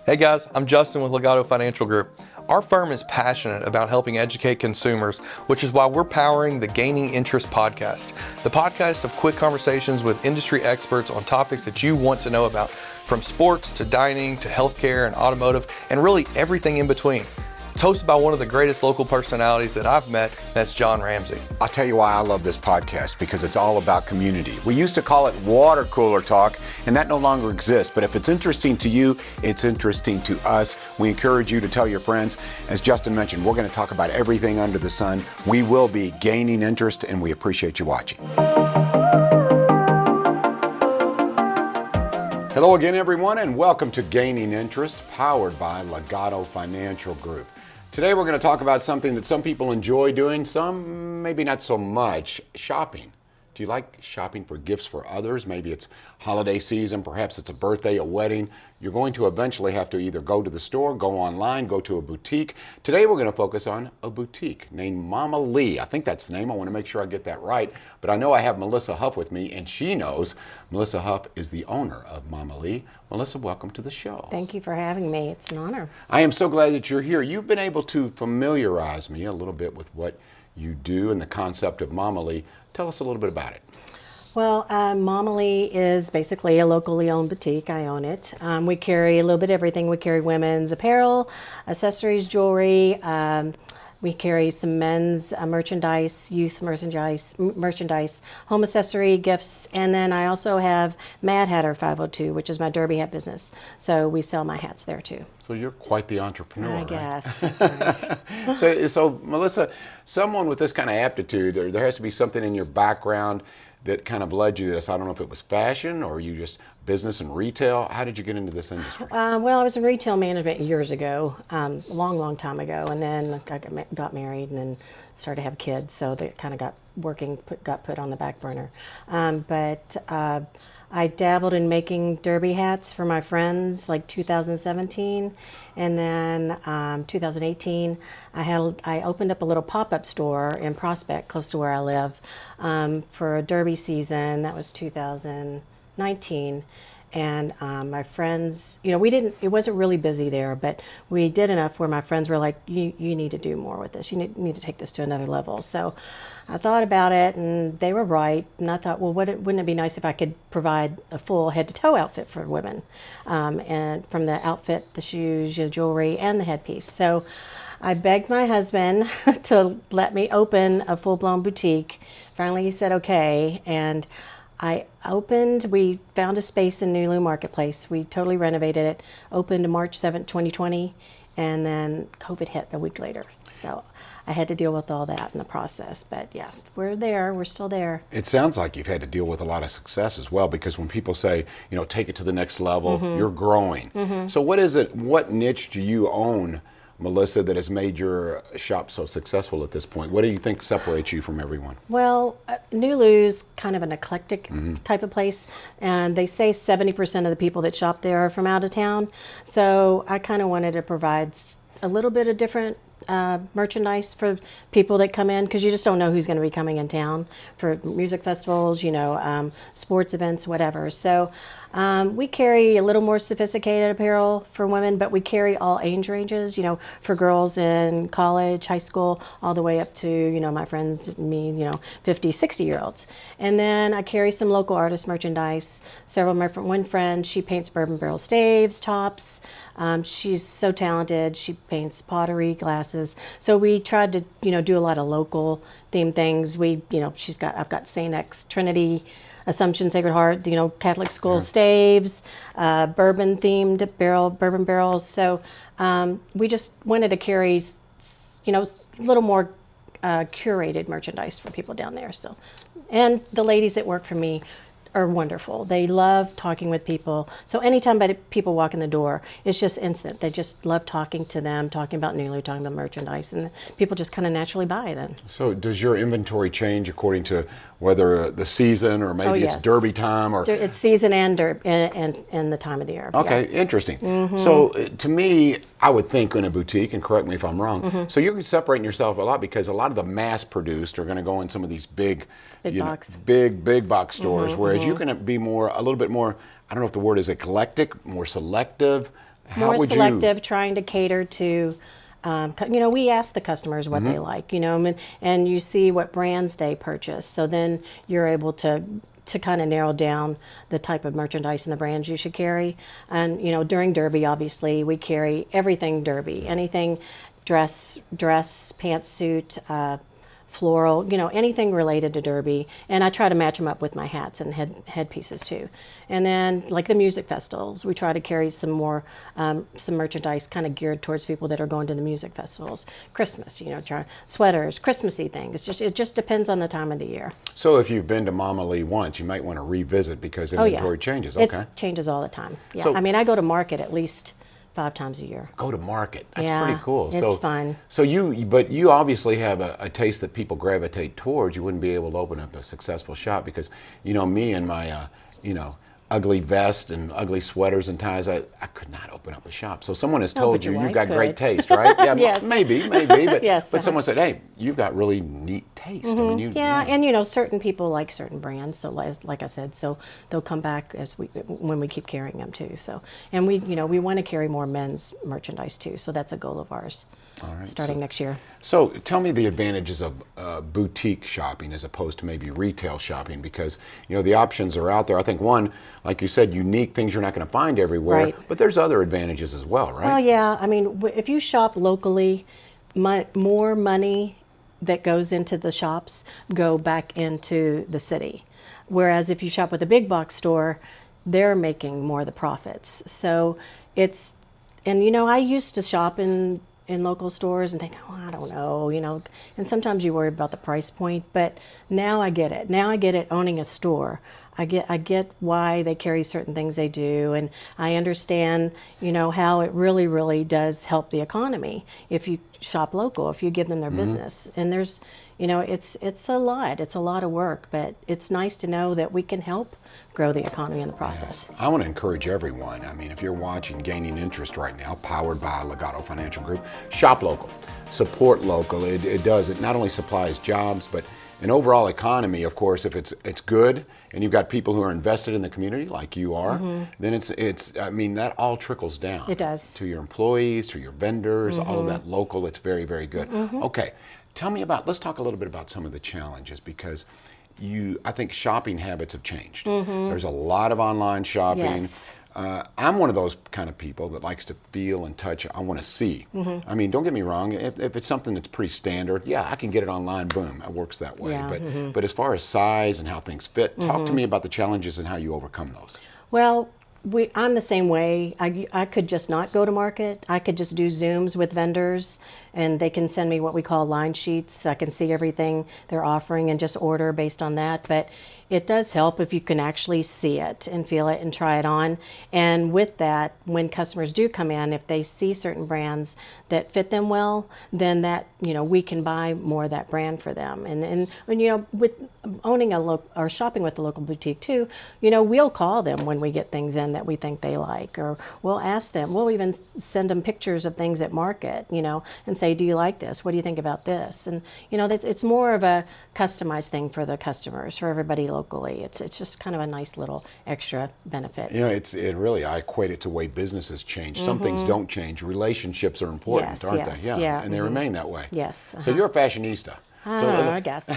Hey guys, I'm Justin with Legato Financial Group. Our firm is passionate about helping educate consumers, which is why we're powering the Gaining Interest podcast. The podcast of quick conversations with industry experts on topics that you want to know about, from sports to dining to healthcare and automotive, and really everything in between. It's hosted by one of the greatest local personalities that I've met, that's John Ramsey. I'll tell you why I love this podcast, because it's all about community. We used to call it water cooler talk, and that no longer exists. But if it's interesting to you, it's interesting to us. We encourage you to tell your friends. As Justin mentioned, we're going to talk about everything under the sun. We will be gaining interest, and we appreciate you watching. Hello again, everyone, and welcome to Gaining Interest, powered by Legato Financial Group. Today we're going to talk about something that some people enjoy doing, some maybe not so much: shopping. Do you like shopping for gifts for others? Maybe it's holiday season, perhaps it's a birthday, a wedding. You're going to eventually have to either go to the store, go online, go to a boutique. Today we're going to focus on a boutique named Mamili. I think that's the name. I want to make sure I get that right. But I know I have Melissa Huff with me, and she knows. Melissa Huff is the owner of Mamili. Melissa, welcome to the show. Thank you for having me. It's an honor. I am so glad that you're here. You've been able to familiarize me a little bit with what you do and the concept of Mamili. Tell us a little bit about it. Well, Mamili is basically a locally owned boutique. I own it. We carry a little bit of everything. We carry women's apparel, accessories, jewelry. We carry some men's merchandise, youth merchandise, home accessory, gifts, and then I also have Mad Hatter 502, which is my derby hat business. So we sell my hats there too. So you're quite the entrepreneur, I guess. Right? So Melissa, someone with this kind of aptitude, there has to be something in your background that kind of led you to this. I don't know if it was fashion or you just business and retail. How did you get into this industry? Well, I was in retail management years ago, a long time ago, and then I got married and then started to have kids, so that kind of got put on the back burner. But I dabbled in making derby hats for my friends like 2017, and then 2018 I opened up a little pop-up store in Prospect, close to where I live, for a derby season. That was 2019. And my friends, it wasn't really busy there, but we did enough where my friends were like, you need to do more with this. You need to take this to another level. So I thought about it, and they were right. And I thought, well, wouldn't it be nice if I could provide a full head-to-toe outfit for women? And from the outfit, the shoes, jewelry, and the headpiece. So I begged my husband to let me open a full-blown boutique. Finally, he said okay, and we found a space in NuLu Marketplace. We totally renovated it, opened March 7th, 2020, and then COVID hit a week later. So I had to deal with all that in the process. But yeah, we're still there. It sounds like you've had to deal with a lot of success as well, because when people say, take it to the next level, you're growing. So what niche do you own, Melissa, that has made your shop so successful at this point? What do you think separates you from everyone? Well, NuLu's kind of an eclectic type of place, and they say 70% of the people that shop there are from out of town. So I kind of wanted to provide a little bit of different merchandise for people that come in, because you just don't know who's going to be coming in town for music festivals, sports events, whatever. So we carry a little more sophisticated apparel for women, but we carry all age ranges, for girls in college, high school, all the way up to, my friends, me, 50, 60-year-olds. And then I carry some local artist merchandise. One friend, she paints bourbon barrel staves, tops. She's so talented. She paints pottery, glasses. So we tried to, do a lot of local themed things. I've got St. X Trinity, Assumption, Sacred Heart, Catholic school staves, bourbon themed bourbon barrels. So we just wanted to carry, a little more curated merchandise for people down there. So, and the ladies that work for me are wonderful. They love talking with people. So anytime people walk in the door, it's just instant. They just love talking to them, talking about NuLu, talking about merchandise, and people just kind of naturally buy then. So does your inventory change according to whether the season or maybe it's derby time? Or it's season and the time of the year. Okay, yeah. Interesting. So to me, I would think in a boutique, and correct me if I'm wrong, so you're separating yourself a lot, because a lot of the mass produced are going to go in some of these big box stores, whereas you can be a little bit more, I don't know if the word is eclectic, more selective. more would you- selective, trying to cater to, we ask the customers what they like, and you see what brands they purchase. So then you're able to kind of narrow down the type of merchandise and the brands you should carry. And, during Derby, obviously, we carry everything Derby, anything dress, pantsuit, floral, anything related to Derby. And I try to match them up with my hats and headpieces too. And then like the music festivals, we try to carry some more, some merchandise kind of geared towards people that are going to the music festivals. Christmas, sweaters, Christmassy things. It just depends on the time of the year. So if you've been to Mamili once, you might want to revisit because inventory changes. Okay. It changes all the time. Yeah. So- I go to market at least 5 times a year. Go to market. That's Yeah, pretty cool. it's fun. So but you obviously have a taste that people gravitate towards. You wouldn't be able to open up a successful shop because, me and my, ugly vest and ugly sweaters and ties, I could not open up a shop. So someone has told but your you, you've wife got great could. taste, right? Yeah, Yes. maybe, but, Yes, but someone said, hey, you've got really neat taste. I mean, Yeah, and certain people like certain brands. So like I said, so they'll come back when we keep carrying them too. So, and we want to carry more men's merchandise too. So that's a goal of ours. All right, starting next year. So tell me the advantages of boutique shopping as opposed to maybe retail shopping, because the options are out there. I think one, like you said, unique things you're not going to find everywhere, Right. but there's other advantages as well, right? Oh yeah, if you shop locally, more money that goes into the shops go back into the city. Whereas if you shop with a big box store, they're making more of the profits. So I used to shop in local stores and think, I don't know, and sometimes you worry about the price point, but now I get it. Now I get it owning a store. I get why they carry certain things they do, and I understand, how it really, really does help the economy if you shop local, if you give them their business. And there's, it's a lot of work, but it's nice to know that we can help grow the economy in the process. Yes. I want to encourage everyone. If you're watching Gaining Interest right now, powered by Legato Financial Group, shop local, support local. It does. It not only supplies jobs, but an overall economy, of course. If it's good and you've got people who are invested in the community like you are, then it's that all trickles down. It does. To your employees, to your vendors, all of that local. It's very, very good. Okay. Let's talk a little bit about some of the challenges, because I think shopping habits have changed. There's a lot of online shopping. Yes. I'm one of those kind of people that likes to feel and touch. I want to see. Don't get me wrong. If it's something that's pretty standard, I can get it online. Boom, it works that way. Yeah. But as far as size and how things fit, talk to me about the challenges and how you overcome those. Well, I'm the same way. I could just not go to market. I could just do Zooms with vendors, and they can send me what we call line sheets. I can see everything they're offering and just order based on that. But it does help if you can actually see it and feel it and try it on. And with that, when customers do come in, if they see certain brands that fit them well, then that, we can buy more of that brand for them. And with owning or shopping with the local boutique too, we'll call them when we get things in that we think they like, or we'll ask them. We'll even send them pictures of things at market, and say, do you like this? What do you think about this? And, it's more of a customized thing for the customers, for everybody locally. It's just kind of a nice little extra benefit. I equate it to the way businesses change. Some things don't change. Relationships are important, aren't they? Yeah. And they remain that way. Yes. So you're a fashionista. I guess.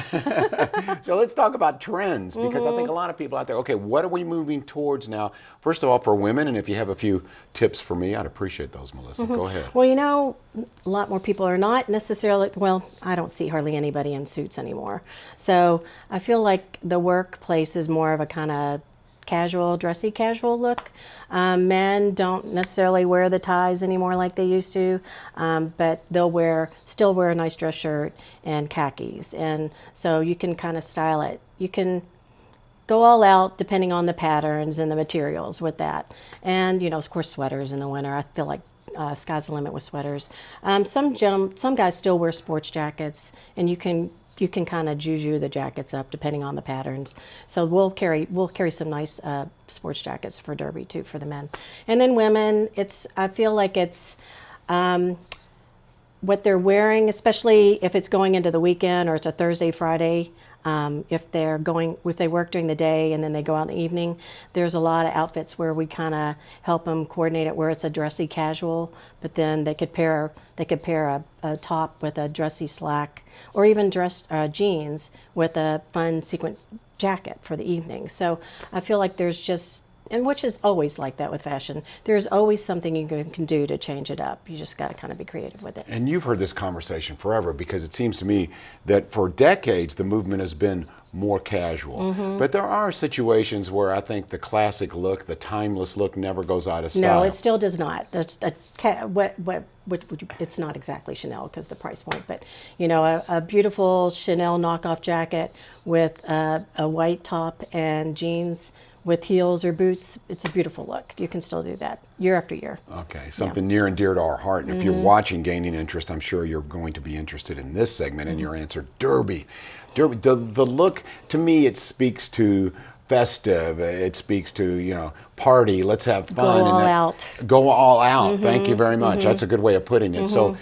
So let's talk about trends, because I think a lot of people out there, okay, what are we moving towards now? First of all, for women, and if you have a few tips for me, I'd appreciate those, Melissa. Go ahead. Well, a lot more people are not necessarily, I don't see hardly anybody in suits anymore. So I feel like the workplace is more of a kind of dressy casual look. Men don't necessarily wear the ties anymore like they used to, but they'll still wear a nice dress shirt and khakis. And so you can kind of style it. You can go all out depending on the patterns and the materials with that. And, of course, sweaters in the winter. I feel like sky's the limit with sweaters. Some guys still wear sports jackets, and you can kind of juju the jackets up depending on the patterns. So we'll carry some nice sports jackets for Derby too for the men. And then women, I feel like it's what they're wearing, especially if it's going into the weekend or it's a Thursday, Friday If they work during the day and then they go out in the evening, there's a lot of outfits where we kind of help them coordinate it where it's a dressy casual, but then they could pair a top with a dressy slack, or even dressed jeans with a fun sequin jacket for the evening. So I feel like there's just, and which is always like that with fashion, there's always something you can do to change it up. You just got to kind of be creative with it. And you've heard this conversation forever, because it seems to me that for decades the movement has been more casual. But there are situations where I think the classic look, the timeless look, never goes out of style. No, it still does not. That's it's not exactly Chanel because the price point, but a beautiful Chanel knockoff jacket with a white top and jeans with heels or boots, it's a beautiful look. You can still do that year after year. Okay, something near and dear to our heart. And if you're watching Gaining Interest, I'm sure you're going to be interested in this segment and your answer, Derby. Derby, the look, to me, it speaks to festive. It speaks to, party, let's have fun. Go all out. Go all out. Thank you very much. That's a good way of putting it. So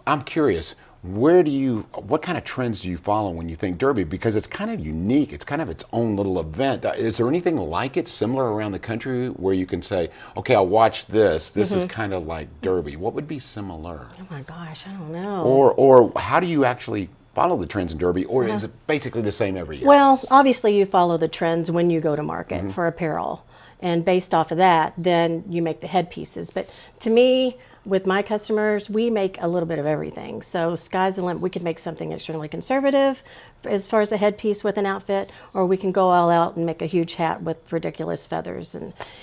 I'm curious, what kind of trends do you follow when you think Derby? Because it's kind of unique. It's kind of its own little event. Is there anything like it, similar around the country, where you can say, okay, I'll watch this. This is kind of like Derby. What would be similar? Oh my gosh, I don't know. Or how do you actually follow the trends in Derby, or is it basically the same every year? Well, obviously you follow the trends when you go to market for apparel. And based off of that, then you make the headpieces. But to me, with my customers, we make a little bit of everything. So sky's the limit. We can make something extremely conservative as far as a headpiece with an outfit, or we can go all out and make a huge hat with ridiculous feathers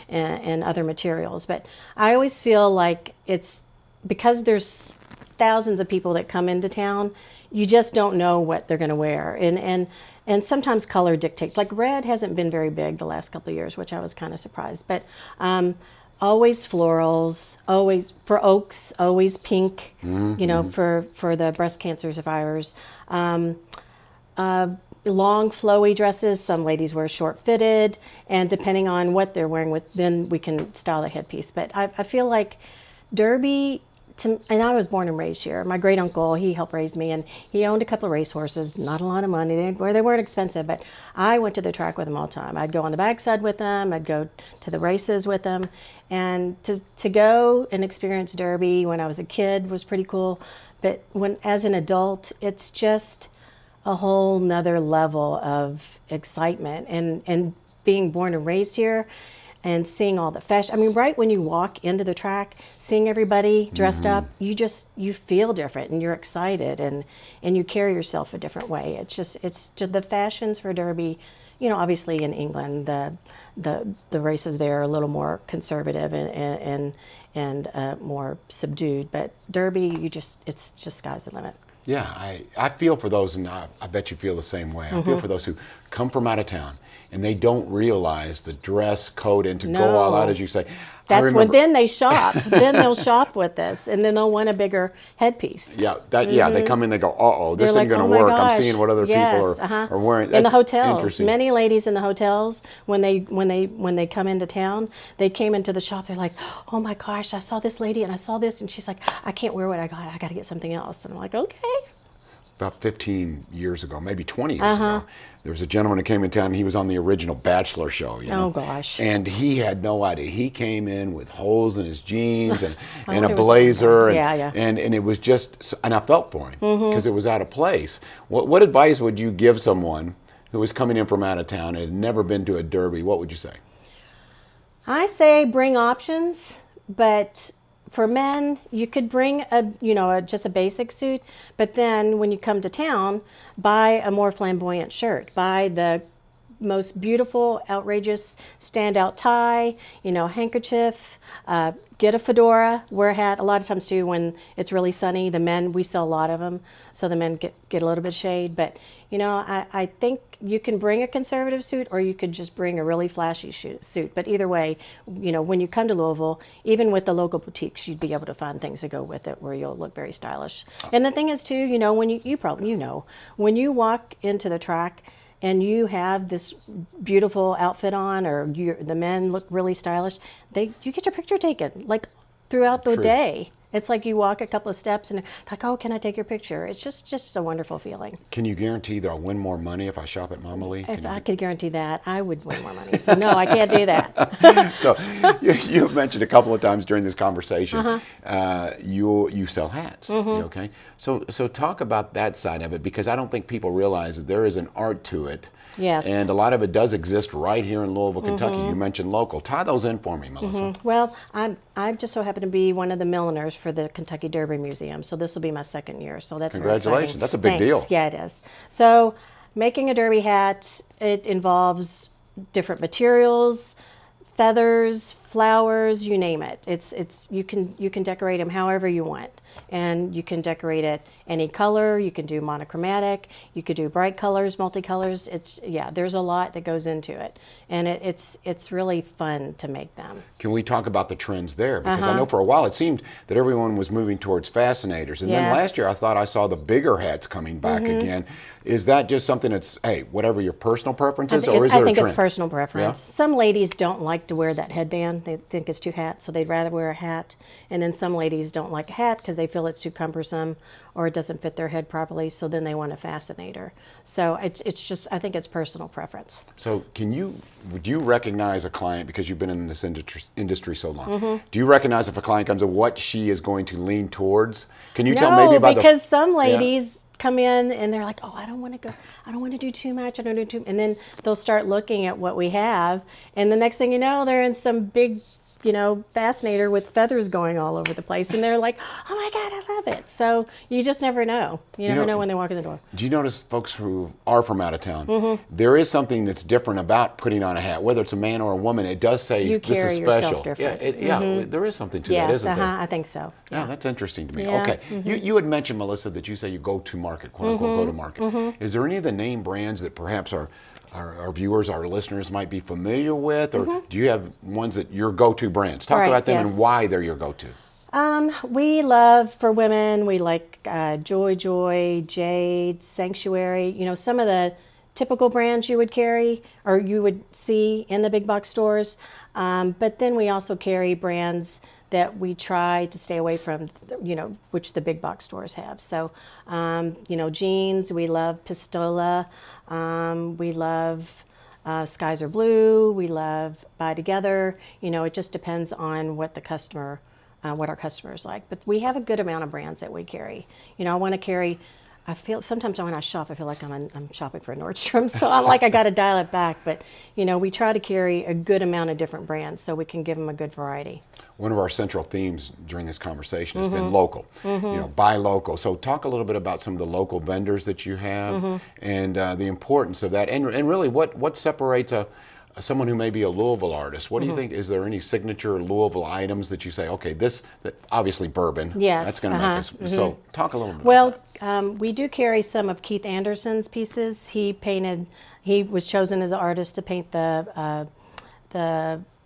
and other materials. But I always feel like it's because there's thousands of people that come into town, you just don't know what they're going to wear. And sometimes color dictates. Like red hasn't been very big the last couple of years, which I was kind of surprised. But always florals, always for oaks, always pink, for the breast cancer survivors. Long flowy dresses, some ladies wear short fitted, and depending on what they're wearing, then we can style the headpiece. But I feel like Derby, and I was born and raised here. My great uncle, he helped raise me, and he owned a couple of racehorses. Not a lot of money. They weren't expensive, but I went to the track with him all the time. I'd go on the backside with them. I'd go to the races with them, and to go and experience Derby when I was a kid was pretty cool. But as an adult, it's just a whole nother level of excitement. And being born and raised here, and seeing all the fashion. I mean, right when you walk into the track, seeing everybody dressed up, you feel different and you're excited and you carry yourself a different way. It's just the fashions for Derby. Obviously in England, the races there are a little more conservative and more subdued. But Derby, it's just sky's the limit. Yeah, I feel for those, and I bet you feel the same way. I feel for those who come from out of town and they don't realize the dress code and to go all out, as you say. That's when then they shop. Then they'll shop with this, and then they'll want a bigger headpiece. Yeah, they come in, they go, uh-oh, this isn't going to work. I'm seeing what other people are wearing. In the hotels, many ladies in the hotels, when they come into town, they came into the shop. They're like, oh my gosh, I saw this lady and I saw this, and she's like, I can't wear what I got. I got to get something else. And I'm like, okay. About 15 years ago, maybe 20 years ago, there was a gentleman who came in town, and he was on the original Bachelor show. Oh, gosh. And he had no idea. He came in with holes in his jeans and a blazer. And it was just, and I felt for him because it was out of place. What advice would you give someone who was coming in from out of town and had never been to a Derby? What would you say? I say bring options, but for men, you could bring just a basic suit, but then when you come to town, buy a more flamboyant shirt. Buy the most beautiful, outrageous standout tie, handkerchief, get a fedora, wear a hat. A lot of times too, when it's really sunny, the men, we sell a lot of them, so the men get a little bit of shade. But I think you can bring a conservative suit, or you could just bring a really flashy suit. But either way, when you come to Louisville, even with the local boutiques, you'd be able to find things to go with it where you'll look very stylish. And the thing is too, when when you walk into the track and you have this beautiful outfit on, or the men look really stylish, you get your picture taken like throughout the day. It's like you walk a couple of steps and it's like, oh, can I take your picture? It's just a wonderful feeling. Can you guarantee that I'll win more money if I shop at Mamili? If I could guarantee that, I would win more money. So no, I can't do that. So you've mentioned a couple of times during this conversation, you sell hats. Okay, so talk about that side of it, because I don't think people realize that there is an art to it. Yes. And a lot of it does exist right here in Louisville, Kentucky. You mentioned local. Tie those in for me, Melissa. Well, I just so happen to be one of the milliners for the Kentucky Derby Museum. So this will be my second year. So that's very Congratulations. exciting. That's a big Thanks. deal. Yeah, it is. So making a derby hat, it involves different materials, feathers, flowers, you name it. It's you can decorate them however you want, and you can decorate it any color. You can do monochromatic. You could do bright colors, multicolors. There's a lot that goes into it, and it's really fun to make them. Can we talk about the trends there? Because I know for a while it seemed that everyone was moving towards fascinators, and then last year I thought I saw the bigger hats coming back again. Is that just something that's, hey, whatever your personal preference is, or is there a trend? I think it's personal preference. Yeah? Some ladies don't like to wear that headband. They think it's too hat, so they'd rather wear a hat. And then some ladies don't like a hat because they feel it's too cumbersome or it doesn't fit their head properly, so then they want a fascinator. So it's just, I think it's personal preference. So would you recognize a client, because you've been in this industry so long, do you recognize if a client comes in what she is going to lean towards? Can you tell maybe by because some ladies come in and they're like, oh, I don't want to do too much, and then they'll start looking at what we have, and the next thing you know, they're in some big, fascinator with feathers going all over the place, and they're like, oh my God, I love it. So you just never know. You never know when they walk in the door. Do you notice folks who are from out of town, there is something that's different about putting on a hat, whether it's a man or a woman. It does say you this is special. There is something to that, isn't there? I think so. Yeah, that's interesting to me. Yeah. Okay, you had mentioned, Melissa, that you say you go to market, quote unquote, go to market. Is there any of the name brands that perhaps our viewers, our listeners might be familiar with, or do you have ones that your go-to brands? Talk about them and why they're your go-to. We love, for women, we like Joy, Jade, Sanctuary, some of the typical brands you would carry or you would see in the big box stores. But then we also carry brands that we try to stay away from, which the big box stores have. So, jeans, we love Pistola, we love Skies Are Blue, we love Buy Together. It just depends on what what our customers like. But we have a good amount of brands that we carry. I want to carry. I feel sometimes when I shop, I feel like I'm shopping for a Nordstrom, so I'm like I got to dial it back. But we try to carry a good amount of different brands so we can give them a good variety. One of our central themes during this conversation has been local. Buy local. So talk a little bit about some of the local vendors that you have and the importance of that, and really what separates someone who may be a Louisville artist. What do you think? Is there any signature Louisville items that you say, okay, that obviously bourbon. Yes. That's going to make us. So talk a little bit about that. We do carry some of Keith Anderson's pieces. He was chosen as an artist to paint the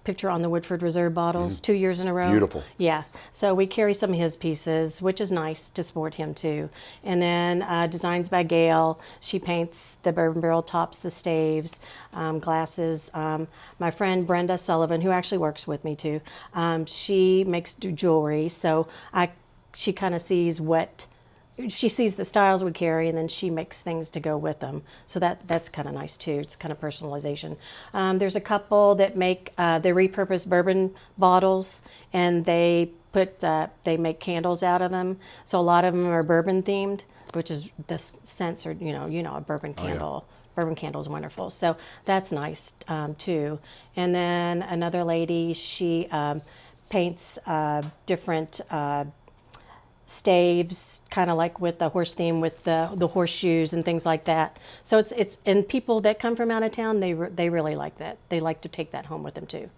picture on the Woodford Reserve bottles 2 years in a row. Beautiful. Yeah. So we carry some of his pieces, which is nice to support him too. And then Designs by Gail. She paints the bourbon barrel tops, the staves, glasses. My friend Brenda Sullivan, who actually works with me too, she makes jewelry. So she kind of sees she sees the styles we carry, and then she makes things to go with them. So that's kind of nice too. It's kind of personalization. There's a couple that make they repurpose bourbon bottles, and they make candles out of them. So a lot of them are bourbon themed, which is the scents are a bourbon candle. Oh, yeah. Bourbon candle is wonderful. So that's nice too. And then another lady, she paints different staves, kind of like with the horse theme, with the horseshoes and things like that. So it's and people that come from out of town, they really like that. They like to take that home with them too.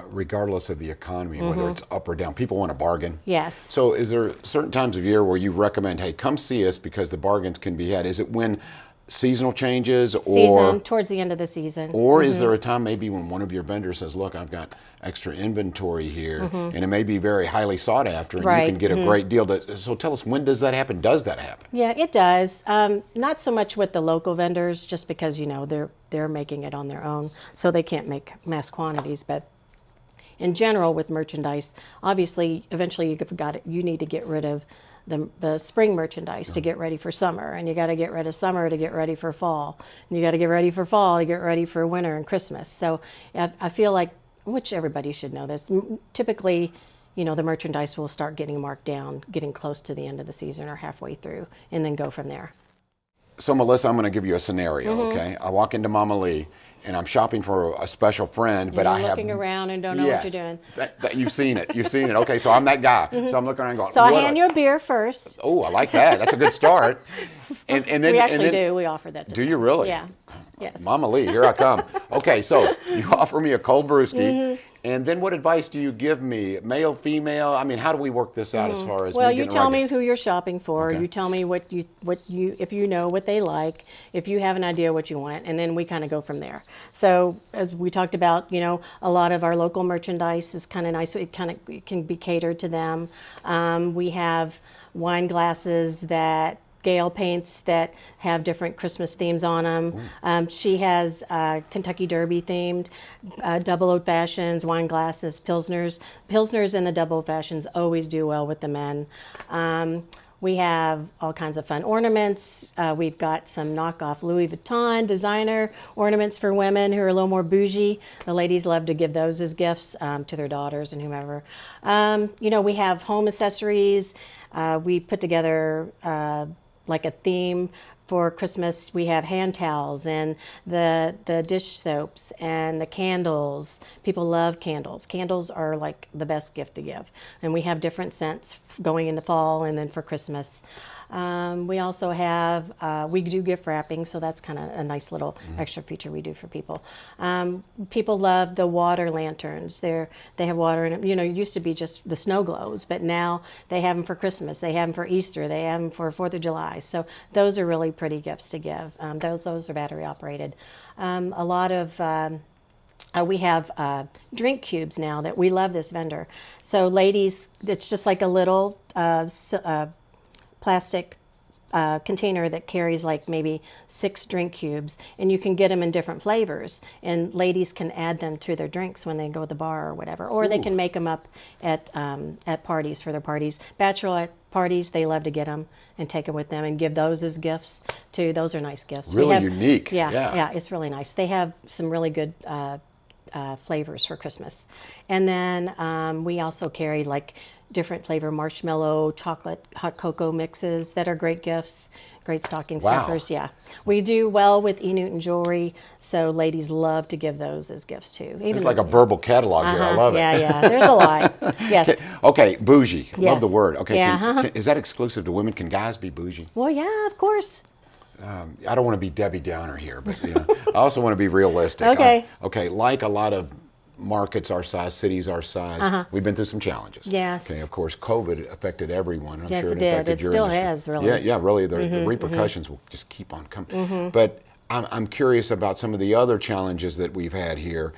Regardless of the economy, whether it's up or down, people want a bargain. Yes. So is there certain times of year where you recommend, hey, come see us because the bargains can be had? Is it when seasonal changes, or towards the end of the season, or is there a time maybe when one of your vendors says, look, I've got extra inventory here, and it may be very highly sought after, and you can get a great deal. So tell us, when does that happen? Does that happen? Yeah, it does. Not so much with the local vendors, just because they're making it on their own, so they can't make mass quantities. But in general with merchandise. Obviously, eventually you need to get rid of the spring merchandise to get ready for summer, and you got to get rid of summer to get ready for fall, and you got to get ready for fall to get ready for winter and Christmas. So I feel like, which everybody should know this, typically, the merchandise will start getting marked down, getting close to the end of the season or halfway through, and then go from there. So Melissa, I'm going to give you a scenario, okay? I walk into Mamili, and I'm shopping for a special friend, but I have... looking around and don't know what you're doing. You've seen it. You've seen it. Okay, so I'm that guy. So I'm looking around going... So I hand you a beer first. Oh, I like that. That's a good start. And then, we actually do. We offer that to Do you really? Yeah. Yes. Mamili, here I come. Okay, so you offer me a cold brewski, and then what advice do you give me? Male, female? I mean, how do we work this out as far as Well, me you getting tell ready? me who you're shopping for. Okay. You tell me if you know what they like, if you have an idea what you want, and then we kind of go from there. So as we talked about, a lot of our local merchandise is kind of nice. So it can be catered to them. We have wine glasses that Gail paints that have different Christmas themes on them. She has Kentucky Derby themed, double old fashions, wine glasses, pilsners. Pilsners and the double old fashions always do well with the men. We have all kinds of fun ornaments. We've got some knockoff Louis Vuitton designer ornaments for women who are a little more bougie. The ladies love to give those as gifts to their daughters and whomever. We have home accessories. We put together like a theme for Christmas. We have hand towels and the dish soaps and the candles. People love candles. Candles are like the best gift to give. And we have different scents going into fall and then for Christmas. We also have, we do gift wrapping, so that's kind of a nice little extra feature we do for people. People love the water lanterns. They have water in them. It used to be just the snow globes, but now they have them for Christmas. They have them for Easter. They have them for 4th of July. So those are really pretty gifts to give. Those are battery operated. A lot of... we have drink cubes now that we love this vendor. So ladies, it's just like a little plastic container that carries like maybe 6 drink cubes, and you can get them in different flavors, and ladies can add them to their drinks when they go to the bar or whatever, or they can make them up at parties for their parties. Bachelorette parties, they love to get them and take them with them and give those as gifts too. Those are nice gifts. Really unique. Yeah, it's really nice. They have some really good flavors for Christmas. And then we also carry like different flavor marshmallow, chocolate, hot cocoa mixes that are great gifts, great stocking stuffers. Yeah, we do well with Newton jewelry, so ladies love to give those as gifts too. It's like a verbal catalog here. I love it. Yeah, there's a lot. Yes. Okay, bougie. Yes. Love the word. Okay, Yeah, is that exclusive to women? Can guys be bougie? Well, yeah, of course. I don't want to be Debbie Downer here, but I also want to be realistic. Okay. Like a lot of markets our size, cities our size, we've been through some challenges. Yes. Okay, of course, COVID affected everyone. I'm Yes, sure it did. affected It your still industry. has, really. Yeah, really. The repercussions will just keep on coming. But I'm curious about some of the other challenges that we've had here.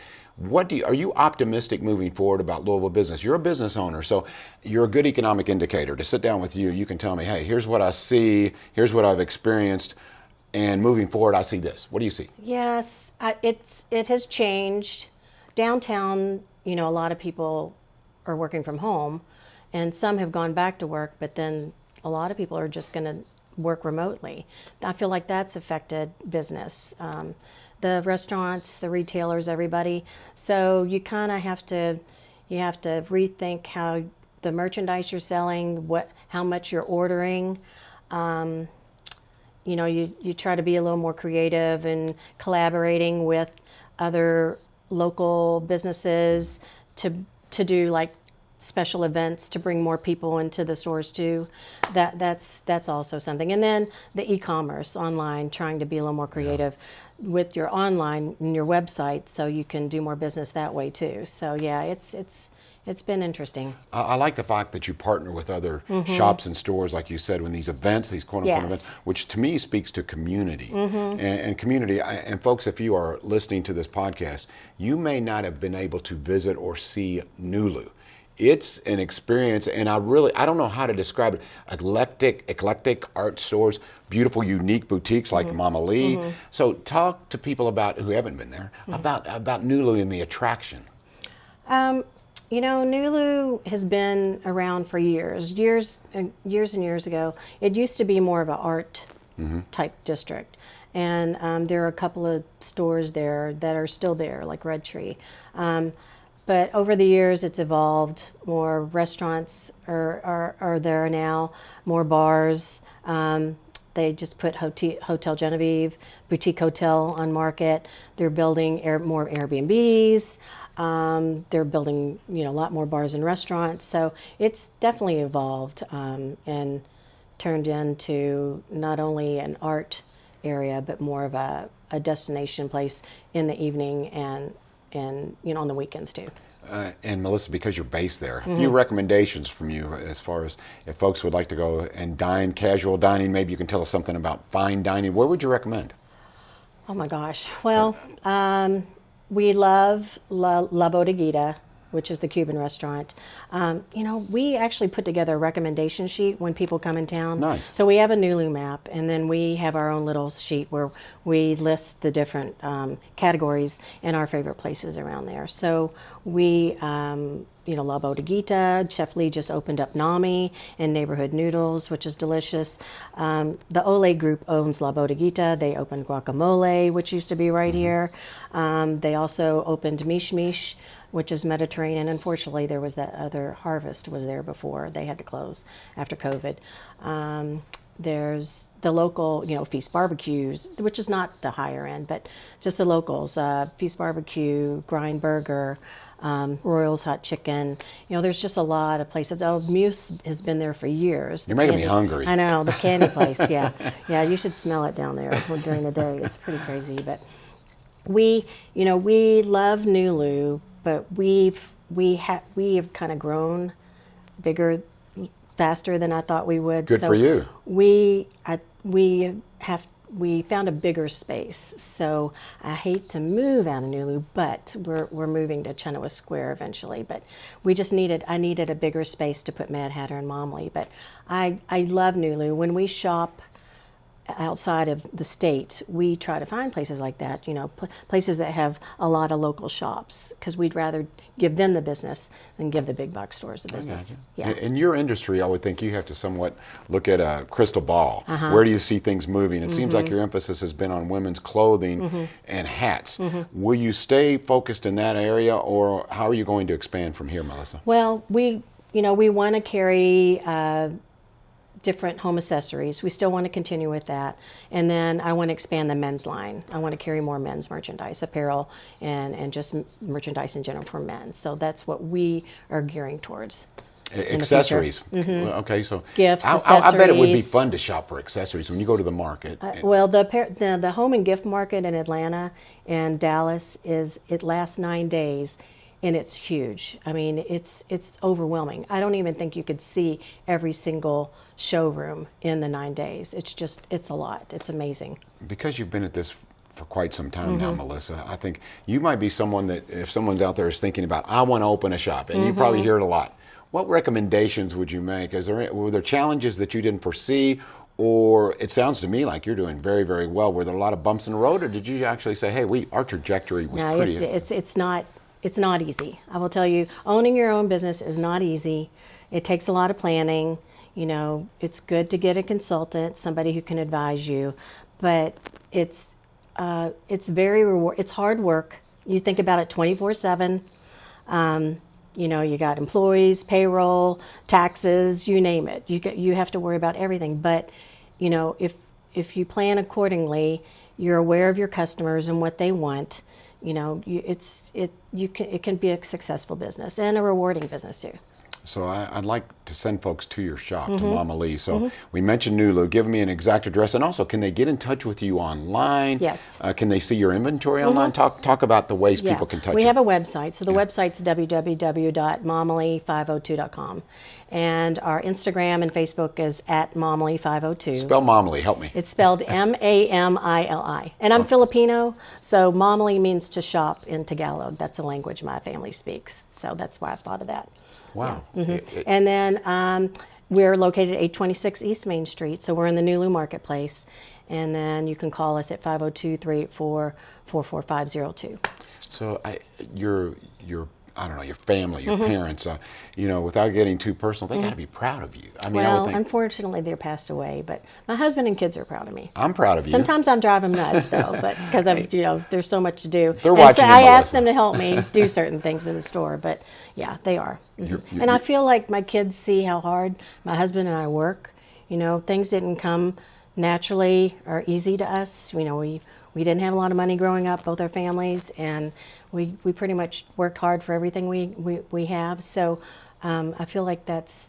Are you optimistic moving forward about Louisville business? You're a business owner, so you're a good economic indicator. To sit down with you, you can tell me, hey, here's what I see, here's what I've experienced, and moving forward, I see this. What do you see? Yes, it has changed. Downtown, a lot of people are working from home, and some have gone back to work, but then a lot of people are just going to work remotely. I feel like that's affected business. The restaurants, the retailers, everybody. So you kind of have to rethink how the merchandise you're selling, how much you're ordering. You try to be a little more creative and collaborating with other local businesses to do like special events to bring more people into the stores too. That's also something. And then the e-commerce online, trying to be a little more creative with your online and your website, so you can do more business that way too. So yeah, it's been interesting. I like the fact that you partner with other shops and stores, like you said, when these events, these quote-unquote events, which to me speaks to community. And community, and folks, if you are listening to this podcast, you may not have been able to visit or see NuLu. It's an experience, and I don't know how to describe it. Eclectic art stores, beautiful, unique boutiques like Mamili. So talk to people who haven't been there about NuLu and the attraction. NuLu has been around for years and years ago. It used to be more of an art type district. And there are a couple of stores there that are still there, like Red Tree. But over the years, it's evolved. More restaurants are there now, more bars. They just put Hotel Genevieve, boutique hotel on Market. They're building more Airbnbs. They're building, a lot more bars and restaurants. So it's definitely evolved and turned into not only an art area, but more of a destination place in the evening and on the weekends too. And Melissa, because you're based there, a few recommendations from you as far as if folks would like to go and dine, casual dining, maybe you can tell us something about fine dining. Where would you recommend? Oh my gosh. Well, we love La Bodeguita, which is the Cuban restaurant. We actually put together a recommendation sheet when people come in town. Nice. So we have a NuLu map, and then we have our own little sheet where we list the different categories and our favorite places around there. So we, La Bodeguita, Chef Lee just opened up Nami and Neighborhood Noodles, which is delicious. The Ole Group owns La Bodeguita. They opened Guacamole, which used to be right here. They also opened Mish Mish, which is Mediterranean. Unfortunately, there was that other Harvest was there before. They had to close after COVID. There's the local, Feast Barbecues, which is not the higher end, but just the locals. Feast Barbecue, Grind Burger, Royals Hot Chicken. There's just a lot of places. Oh, Muse has been there for years. You're making me hungry. I know, the candy place, yeah. Yeah, you should smell it down there during the day. It's pretty crazy. But we love NuLu, but we have kind of grown bigger, faster than I thought we would. Good for you. We found a bigger space. So I hate to move out of NuLu, but we're moving to Chenoweth Square eventually. But I needed a bigger space to put Mad Hatter and Mamili. But I love NuLu. When we shop outside of the state, we try to find places like that, places that have a lot of local shops, because we'd rather give them the business than give the big box stores the business. Yeah. In your industry, I would think you have to somewhat look at a crystal ball. Where do you see things moving? It seems like your emphasis has been on women's clothing and hats. Will you stay focused in that area, or how are you going to expand from here, Melissa? Well, we want to carry different home accessories. We still want to continue with that. And then I want to expand the men's line. I want to carry more men's merchandise, apparel, and just merchandise in general for men. So that's what we are gearing towards. Accessories. Well, okay, so gifts, I bet it would be fun to shop for accessories when you go to the market. Well, the home and gift market in Atlanta and Dallas it lasts 9 days. And it's huge. I mean, it's overwhelming. I don't even think you could see every single showroom in the 9 days. It's a lot. It's amazing. Because you've been at this for quite some time now, Melissa, I think you might be someone that, if someone's out there is thinking about, I want to open a shop, and you probably hear it a lot. What recommendations would you make? Were there challenges that you didn't foresee? Or it sounds to me like you're doing very, very well. Were there a lot of bumps in the road, or did you actually say, hey, our trajectory was pretty... It's not easy. I will tell you, owning your own business is not easy. It takes a lot of planning. It's good to get a consultant, somebody who can advise you, but it's very it's hard work. You think about it 24/7. You got employees, payroll, taxes, you name it. You have to worry about everything. But if you plan accordingly, you're aware of your customers and what they want. It can be a successful business and a rewarding business too. So I'd like to send folks to your shop, to Mamili. So we mentioned NuLu. Give me an exact address, and also, can they get in touch with you online? Yes. Can they see your inventory online? Talk about the ways people can touch you. We have a website. So the website's www.mamili502.com. And our Instagram and Facebook is @Mamili502. Spell Mamili, help me. It's spelled Mamili. And I'm Filipino, so Mamili means to shop in Tagalog. That's a language my family speaks. So that's why I've thought of that. Wow. Yeah. And then we're located at 826 East Main Street, so we're in the NuLu Marketplace. And then you can call us at 502-384-44502. So your I don't know, your family, your parents, without getting too personal, they got to be proud of you. I mean, I would Well, think, unfortunately, they're passed away, but my husband and kids are proud of me. I'm proud of you. Sometimes I'm driving them nuts, though, but because there's so much to do. They're and watching so you, I ask Melissa. them to help me do certain things in the store, but yeah, they are. And I feel like my kids see how hard my husband and I work. Things didn't come naturally or easy to us. We didn't have a lot of money growing up, both our families, and we pretty much worked hard for everything we have. So I feel like that's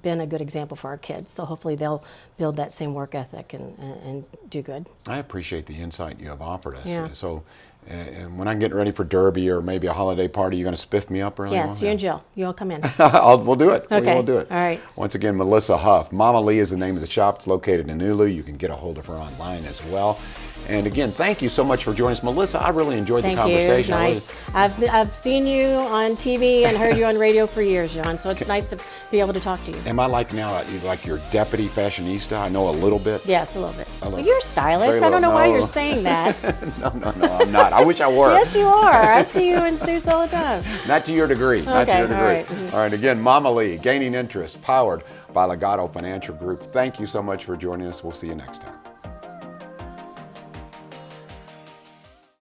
been a good example for our kids. So hopefully they'll build that same work ethic and do good. I appreciate the insight you have offered us. Yeah. So and when I'm getting ready for Derby or maybe a holiday party, you're going to spiff me up early? Yes, you and Jill. You all come in. We'll do it. Okay. We'll do it. All right. Once again, Melissa Huff. Mamili is the name of the shop. It's located in NuLu. You can get a hold of her online as well. And again, thank you so much for joining us. Melissa, I really enjoyed the Thank you. It was conversation. nice. I've seen you on TV and heard you on radio for years, John, so it's nice to be able to talk to you. Am I like now, like your deputy fashionista? I know a little bit. Yes, a little bit. A little. Well, you're stylish. Very I don't know why little. you're saying that. No, I'm not. I wish I were. Yes, you are. I see you in suits all the time. Not to your degree. Not to Okay, your degree. all right. Mhm. All right, again, Mamili, Gaining Interest, powered by Legato Financial Group. Thank you so much for joining us. We'll see you next time.